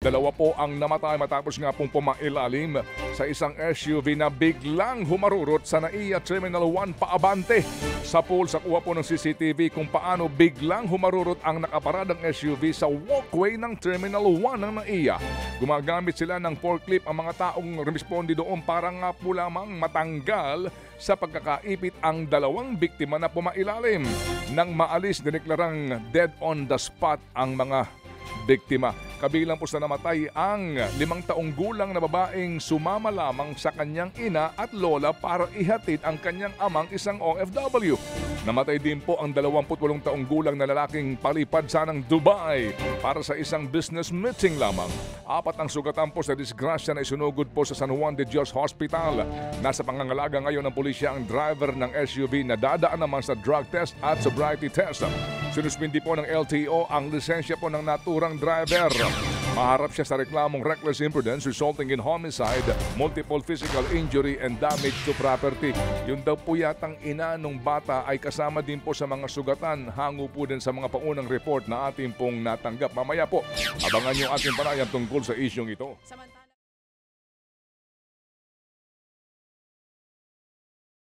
Dalawa po ang namatay matapos nga pong pumailalim sa isang SUV na biglang humarurot sa NAIA Terminal 1 paabante. Sa pool sa kuha po ng CCTV kung paano biglang humarurot ang nakaparadang SUV sa walkway ng Terminal 1 ng NAIA. Gumagamit sila ng forklift ang mga taong responde doon para nga po lamang matanggal sa pagkakaipit ang dalawang biktima na pumailalim. Nang maalis, dineklarang dead on the spot ang mga biktima. Kabilang po sa namatay ang 5 taong gulang na babaeng sumama lamang sa kanyang ina at lola para ihatid ang kanyang amang isang OFW. Namatay din po ang 28 taong gulang na lalaking palipad sanang Dubai para sa isang business meeting lamang. 4 ang sugatan po sa disgrasya na isunugod po sa San Juan de Dios Hospital. Nasa pangangalaga ngayon ng pulisya ang driver ng SUV na dadaan naman sa drug test at sobriety test. Sinuspindi po ng LTO ang lisensya po ng naturang driver. Maharap siya sa reklamong reckless imprudence resulting in homicide, multiple physical injury and damage to property. Yun daw po yatang ina nung bata ay kasama din po sa mga sugatan. Hango po din sa mga paunang report na ating pong natanggap. Mamaya po, abangan yung ating panayam tungkol sa isyong ito.